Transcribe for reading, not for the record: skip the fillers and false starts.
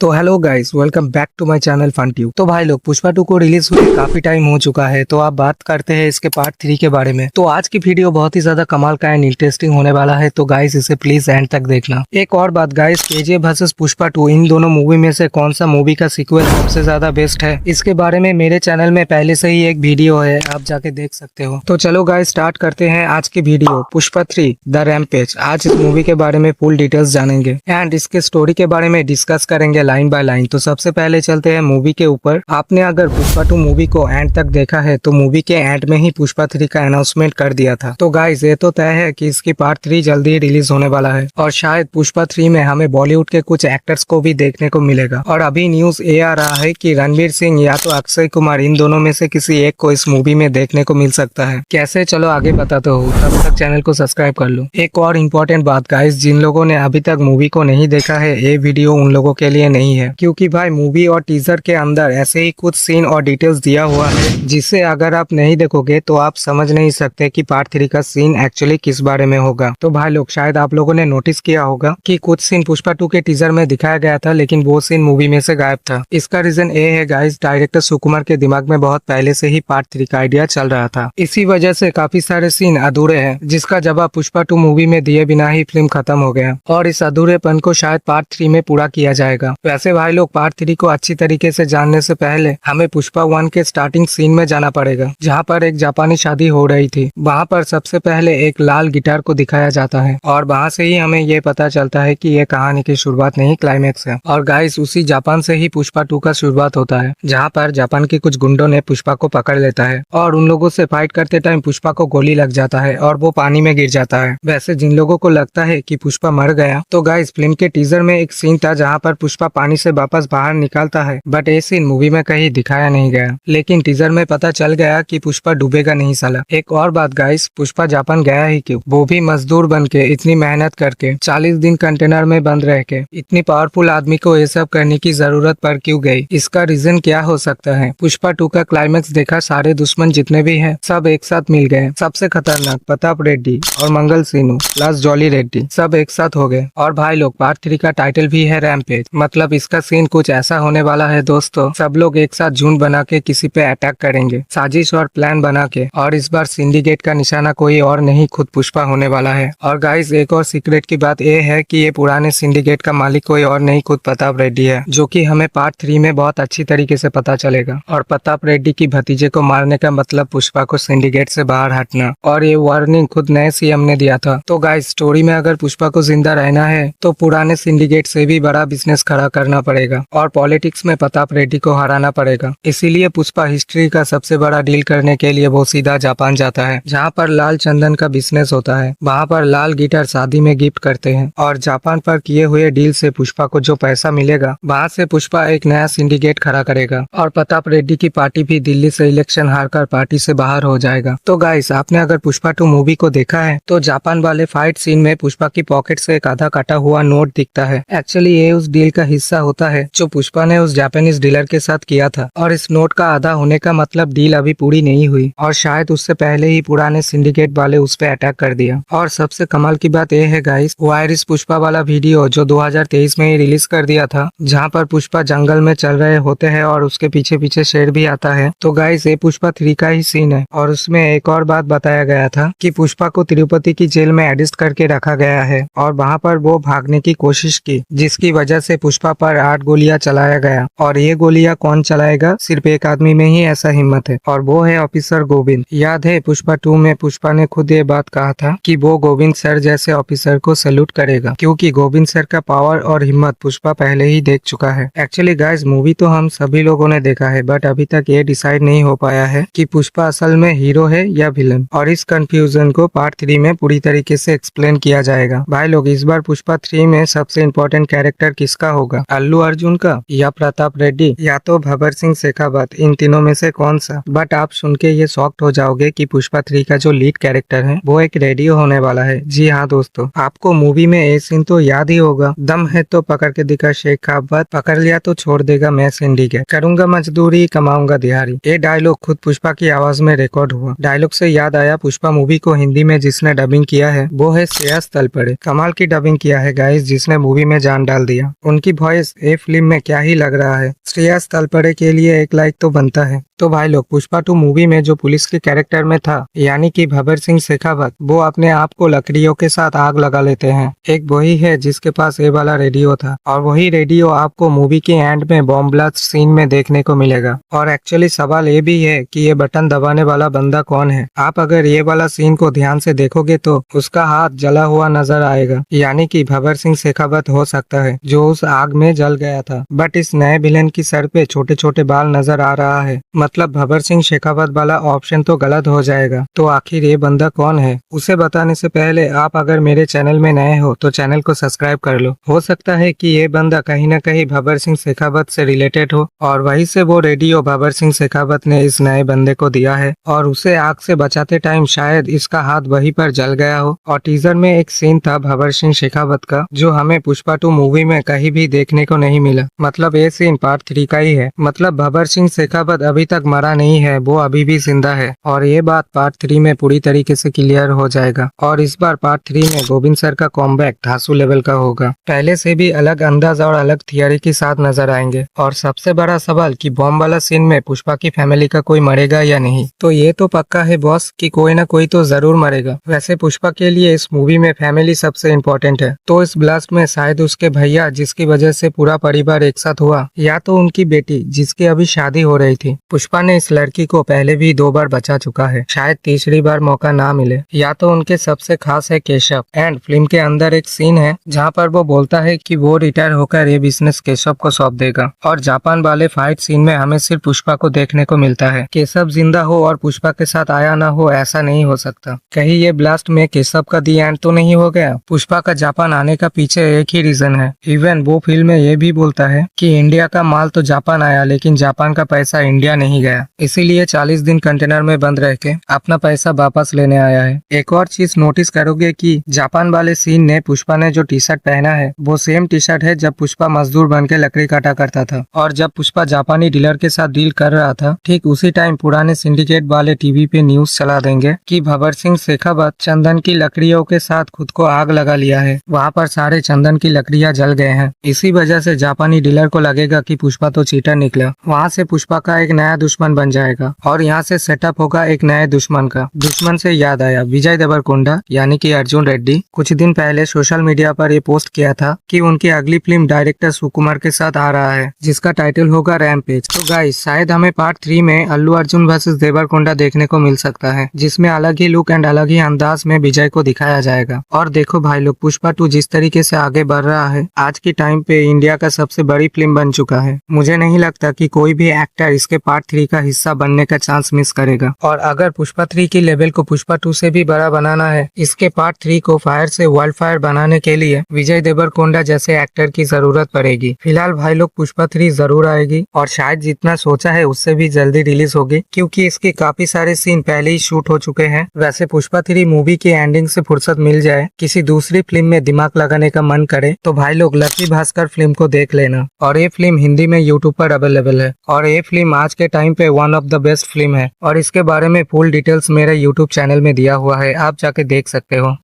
तो hello guys, welcome back to my channel Fun Tube. तो भाई लोग, पुष्पा 2 को रिलीज हुए काफी टाइम हो चुका है, तो आप बात करते हैं इसके पार्ट 3 के बारे में। तो आज की वीडियो बहुत ही ज्यादा कमाल का एंड इंटरेस्टिंग होने वाला है, तो गाइस इसे प्लीज एंड तक देखना। एक और बात गाइस, केजीएफ वर्सेस पुष्पा 2 इन दोनों मूवी में से कौन सा मूवी का सीक्वल सबसे ज्यादा बेस्ट है, इसके बारे में मेरे चैनल में पहले से ही एक वीडियो है, आप जाके देख सकते हो। तो चलो गाइस स्टार्ट करते हैं आज की वीडियो। Pushpa 3 the rampage. आज इस मूवी के बारे में फुल डिटेल्स जानेंगे एंड इसके स्टोरी के बारे में डिस्कस करेंगे लाइन बाय लाइन। तो सबसे पहले चलते हैं मूवी के ऊपर। आपने अगर पुष्पा 2 मूवी को एंड तक देखा है तो मूवी के एंड में ही पुष्पा 3 का अनाउंसमेंट कर दिया था। तो गाइस ये तो तय है कि इसकी पार्ट 3 जल्दी ही रिलीज होने वाला है और शायद पुष्पा 3 में हमें बॉलीवुड के कुछ एक्टर्स को भी देखने को मिलेगा। और अभी न्यूज ये आ रहा है कि रणवीर सिंह या तो अक्षय कुमार, इन दोनों में से किसी एक को इस मूवी में देखने को मिल सकता है। कैसे, चलो आगे बताते हो, तब तक चैनल को सब्सक्राइब कर लो। एक और इम्पोर्टेंट बात गाइस, जिन लोगों ने अभी तक मूवी को नहीं देखा है, ये वीडियो उन लोगों के लिए नहीं है, क्योंकि भाई मूवी और टीजर के अंदर ऐसे ही कुछ सीन और डिटेल्स दिया हुआ है जिसे अगर आप नहीं देखोगे तो आप समझ नहीं सकते कि पार्ट 3 का सीन एक्चुअली किस बारे में होगा। तो भाई लोग, शायद आप लोगों ने नोटिस किया होगा कि कुछ सीन पुष्पा 2 के टीजर में दिखाया गया था, लेकिन वो सीन मूवी में से गायब था। इसका रीजन ये है गाइस, डायरेक्टर सुकुमार के दिमाग में बहुत पहले से ही पार्ट 3 का आइडिया चल रहा था। इसी वजह से काफी सारे सीन अधूरे हैं, जिसका जवाब पुष्पा 2 मूवी में दिए बिना ही फिल्म खत्म हो गया और इस अधूरेपन को शायद पार्ट 3 में पूरा किया जाएगा। वैसे भाई लोग, पार्ट 3 को अच्छी तरीके से जानने से पहले हमें पुष्पा 1 के स्टार्टिंग सीन में जाना पड़ेगा, जहां पर एक जापानी शादी हो रही थी। वहां पर सबसे पहले एक लाल गिटार को दिखाया जाता है और वहां से ही हमें ये पता चलता है कि ये कहानी की शुरुआत नहीं, क्लाइमेक्स है। और गाइस, उसी जापान से ही पुष्पा 2 का शुरुआत होता है, जहाँ पर जापान के कुछ गुंडों ने पुष्पा को पकड़ लेता है और उन लोगों से फाइट करते टाइम पुष्पा को गोली लग जाता है और वो पानी में गिर जाता है। वैसे जिन लोगों को लगता है कि पुष्पा मर गया, तो गाइस फिल्म के टीजर में एक सीन था जहाँ पर पुष्पा पानी से वापस बाहर निकलता है, बट ये सीन मूवी में कहीं दिखाया नहीं गया, लेकिन टीजर में पता चल गया कि पुष्पा डूबेगा नहीं साला। एक और बात गाइस, पुष्पा जापान गया ही क्यों, वो भी मजदूर बन के, इतनी मेहनत करके, 40 दिन कंटेनर में बंद रह के, इतनी पावरफुल आदमी को ये सब करने की जरूरत पड़ क्यों गई? इसका रीजन क्या हो सकता है? पुष्पा 2 का क्लाइमेक्स देखा, सारे दुश्मन जितने भी हैं सब एक साथ मिल गए। सबसे खतरनाक प्रताप रेड्डी और मंगल सिन्नू प्लस जॉली रेड्डी सब एक साथ हो गए। और भाई लोग, पार्ट 3 का टाइटल भी है रैम्पेज, मतलब इसका सीन कुछ ऐसा होने वाला है दोस्तों, सब लोग एक साथ झुंड बना के किसी पे अटैक करेंगे, साजिश और प्लान बना के। और इस बार सिंडिकेट का निशाना कोई और नहीं, खुद पुष्पा होने वाला है। और गाइस, एक और सीक्रेट की बात ये है कि ये पुराने सिंडिकेट का मालिक कोई और नहीं, खुद प्रताप रेड्डी है, जो कि हमें पार्ट 3 में बहुत अच्छी तरीके से पता चलेगा। और प्रताप रेड्डी की भतीजे को मारने का मतलब पुष्पा को सिंडिकेट से बाहर हटना, और ये वार्निंग खुद नए सीएम ने दिया था। तो गाइस, स्टोरी में अगर पुष्पा को जिंदा रहना है तो पुराने सिंडिकेट से भी बड़ा बिजनेस खड़ा करना पड़ेगा और पॉलिटिक्स में प्रताप रेड्डी को हराना पड़ेगा। इसीलिए पुष्पा हिस्ट्री का सबसे बड़ा डील करने के लिए वो सीधा जापान जाता है, जहाँ पर लाल चंदन का बिजनेस होता है। वहाँ पर लाल गिटार शादी में गिफ्ट करते हैं और जापान पर किए हुए डील से पुष्पा को जो पैसा मिलेगा, वहाँ से पुष्पा एक नया सिंडिकेट खड़ा करेगा और प्रताप रेड्डी की पार्टी भी दिल्ली से इलेक्शन हारकर पार्टी से बाहर हो जाएगा। तो गाइस, आपने अगर पुष्पा 2 मूवी को देखा है तो जापान वाले फाइट सीन में पुष्पा की पॉकेट से एक आधा कटा हुआ नोट दिखता है। एक्चुअली ये उस डील का हिस्सा होता है जो पुष्पा ने उस जापानीज डीलर के साथ किया था, और इस नोट का आधा होने का मतलब डील अभी पूरी नहीं हुई और शायद उससे पहले ही पुराने सिंडिकेट वाले उस पे अटैक कर दिया। और सबसे कमाल की बात यह है गाइस, वो आयरिस पुष्पा वाला वीडियो जो 2023 में ही रिलीज कर दिया था, जहाँ पर पुष्पा जंगल में चल रहे होते हैं और उसके पीछे पीछे शेर भी आता है, तो गाइस ये पुष्पा 3 का ही सीन है। और उसमें एक और बात बताया गया था कि पुष्पा को तिरुपति की जेल में एडजस्ट करके रखा गया है और वहाँ पर वो भागने की कोशिश की, जिसकी वजह से पुष्पा पर 8 गोलियां चलाया गया। और ये गोलियां कौन चलाएगा? सिर्फ एक आदमी में ही ऐसा हिम्मत है, और वो है ऑफिसर गोविंद। याद है पुष्पा 2 में पुष्पा ने खुद ये बात कहा था कि वो गोविंद सर जैसे ऑफिसर को सैल्यूट करेगा, क्योंकि गोविंद सर का पावर और हिम्मत पुष्पा पहले ही देख चुका है। एक्चुअली गाइस, मूवी तो हम सभी लोगों ने देखा है, बट अभी तक ये डिसाइड नहीं हो पाया है कि पुष्पा असल में हीरो है या विलन, और इस कंफ्यूजन को पार्ट 3 में पूरी तरीके से एक्सप्लेन किया जाएगा। भाई लोग, इस बार पुष्पा 3 में सबसे इम्पोर्टेंट कैरेक्टर किसका होगा? अल्लू अर्जुन का या प्रताप रेड्डी या तो भबर सिंह शेखावत? इन तीनों में से कौन सा? बट आप सुन के ये शॉक्ड हो जाओगे कि पुष्पा 3 का जो लीड कैरेक्टर है वो एक रेडियो होने वाला है। जी हाँ दोस्तों, आपको मूवी में ये सीन तो याद ही होगा, दम है तो पकड़ के दिखा शेखावत, पकड़ लिया तो छोड़ देगा मैं सिंडिकेट, करूंगा मजदूरी कमाऊंगा दिहाड़ी। ये डायलॉग खुद पुष्पा की आवाज में रिकॉर्ड हुआ। डायलॉग से याद आया, पुष्पा मूवी को हिंदी में जिसने डबिंग किया है वो है श्रेयस तलपड़े। कमाल की डबिंग किया है गाइस, जिसने मूवी में जान डाल दिया। उनकी वॉइस ये फिल्म में क्या ही लग रहा है। श्रेयस तलपड़े के लिए एक लाइक तो बनता है। तो भाई लोग पुष्पा 2 मूवी में जो पुलिस के कैरेक्टर में था यानी कि भबर सिंह शेखावत, वो अपने आप को लकड़ियों के साथ आग लगा लेते हैं। एक वही है जिसके पास ये वाला रेडियो था और वही रेडियो आपको मूवी के एंड में बॉम्ब ब्लास्ट सीन में देखने को मिलेगा। और एक्चुअली सवाल ये भी है कि ये बटन दबाने वाला बंदा कौन है। आप अगर ये वाला सीन को ध्यान से देखोगे तो उसका हाथ जला हुआ नजर आएगा, यानी कि भबर सिंह शेखावत हो सकता है जो उस आग में जल गया था। बट इस नए विलेन की सर पे छोटे छोटे बाल नजर आ रहा है, मतलब भबर सिंह शेखावत वाला ऑप्शन तो गलत हो जाएगा। तो आखिर ये बंदा कौन है उसे बताने से पहले आप अगर मेरे चैनल में नए हो तो चैनल को सब्सक्राइब कर लो। हो सकता है कि ये बंदा कहीं न कहीं भबर सिंह शेखावत से रिलेटेड हो और वहीं से वो रेडियो भबर सिंह शेखावत ने इस नए बंदे को दिया है और उसे आग से बचाते टाइम शायद इसका हाथ वहीं पर जल गया हो। और टीजर में एक सीन था भबर सिंह शेखावत का जो हमें पुष्पा 2 मूवी में कहीं भी देखने को नहीं मिला। मतलब ये सीन पार्ट 3 का ही है। मतलब भबर सिंह शेखावत अभी तक मरा नहीं है, वो अभी भी जिंदा है और ये बात पार्ट 3 में पूरी तरीके से क्लियर हो जाएगा। और इस बार पार्ट 3 में गोविंद सर का कॉमबैक धांसू लेवल का होगा, पहले से भी अलग अंदाज और अलग थियरी के साथ नजर आएंगे। और सबसे बड़ा सवाल कि बॉम्ब वाला सीन में पुष्पा की फैमिली का कोई मरेगा या नहीं। तो ये तो पक्का है बॉस कि कोई ना कोई तो जरूर मरेगा। वैसे पुष्पा के लिए इस मूवी में फैमिली सबसे इम्पोर्टेंट है, तो इस ब्लास्ट में शायद उसके भैया जिसकी वजह से पूरा परिवार एक साथ हुआ, या तो उनकी बेटी जिसकी अभी शादी हो रही थी। पुष्पा ने इस लड़की को पहले भी 2 बार बचा चुका है, शायद तीसरी बार मौका ना मिले। या तो उनके सबसे खास है केशव। एंड फिल्म के अंदर एक सीन है जहाँ पर वो बोलता है कि वो रिटायर होकर ये बिजनेस केशव को सौंप देगा। और जापान वाले फाइट सीन में हमें सिर्फ पुष्पा को देखने को मिलता है। केशव जिंदा हो और पुष्पा के साथ आया ना हो ऐसा नहीं हो सकता। कहीं ये ब्लास्ट में केशव का दी एंड तो नहीं हो गया। पुष्पा का जापान आने का पीछे एक ही रीजन है। इवन वो फिल्म में ये भी बोलता है कि इंडिया का माल तो जापान आया लेकिन जापान का पैसा इंडिया नहीं गया, इसीलिए 40 दिन कंटेनर में बंद रह के अपना पैसा वापस लेने आया है। एक और चीज नोटिस करोगे कि जापान वाले सीन ने पुष्पा ने जो टी शर्ट पहना है वो सेम टी शर्ट है जब पुष्पा मजदूर बन के लकड़ी काटा करता था। और जब पुष्पा जापानी डीलर के साथ डील कर रहा था ठीक उसी टाइम पुराने सिंडिकेट वाले टीवी पे न्यूज चला देंगे कि भबर सिंह शेखावत चंदन की लकड़ियों के साथ खुद को आग लगा लिया है। वहाँ पर सारे चंदन की लकड़ियाँ जल गए हैं। इसी वजह से जापानी डीलर को लगेगा कि पुष्पा तो चीटर निकला। वहाँ से पुष्पा का एक नया दुश्मन बन जाएगा और यहाँ से सेटअप होगा एक नए दुश्मन का। दुश्मन से याद आया, विजय देवरकोंडा यानी कि अर्जुन रेड्डी कुछ दिन पहले सोशल मीडिया पर ये पोस्ट किया था कि उनकी अगली फिल्म डायरेक्टर सुकुमार के साथ आ रहा है जिसका टाइटल होगा रैमपेज। तो गाइस शायद हमें पार्ट 3 में अल्लू अर्जुन वर्सेस देवरकोंडा देखने को मिल सकता है, जिसमें अलग ही लुक एंड अलग ही अंदाज में विजय को दिखाया जाएगा। और देखो भाई लोग, पुष्पा 2 जिस तरीके से आगे बढ़ रहा है आज के टाइम पे इंडिया का सबसे बड़ी फिल्म बन चुका है। मुझे नहीं लगता कि कोई भी एक्टर इसके पार्ट 3 का हिस्सा बनने का चांस मिस करेगा। और अगर पुष्पा 3 की लेवल को पुष्पा 2 से भी बड़ा बनाना है, इसके पार्ट 3 को फायर से वर्ल्ड फायर बनाने के लिए विजय देवरकोंडा जैसे एक्टर की जरूरत पड़ेगी। फिलहाल भाई लोग पुष्पा 3 जरूर आएगी और शायद जितना सोचा है उससे भी जल्दी रिलीज होगी, क्योंकि इसके काफी सारे सीन पहले ही शूट हो चुके हैं। वैसे पुष्पा 3 मूवी की एंडिंग से फुर्सत मिल जाए, किसी दूसरी फिल्म में दिमाग लगाने का मन करे तो भाई लोग लकी भास्कर फिल्म को देख लेना। और ये फिल्म हिंदी में यूट्यूब पर अवेलेबल है और ये फिल्म आज के टाइम पे one of the best film है। और इसके बारे में फुल डिटेल्स मेरे यूट्यूब चैनल में दिया हुआ है, आप जाके देख सकते हो।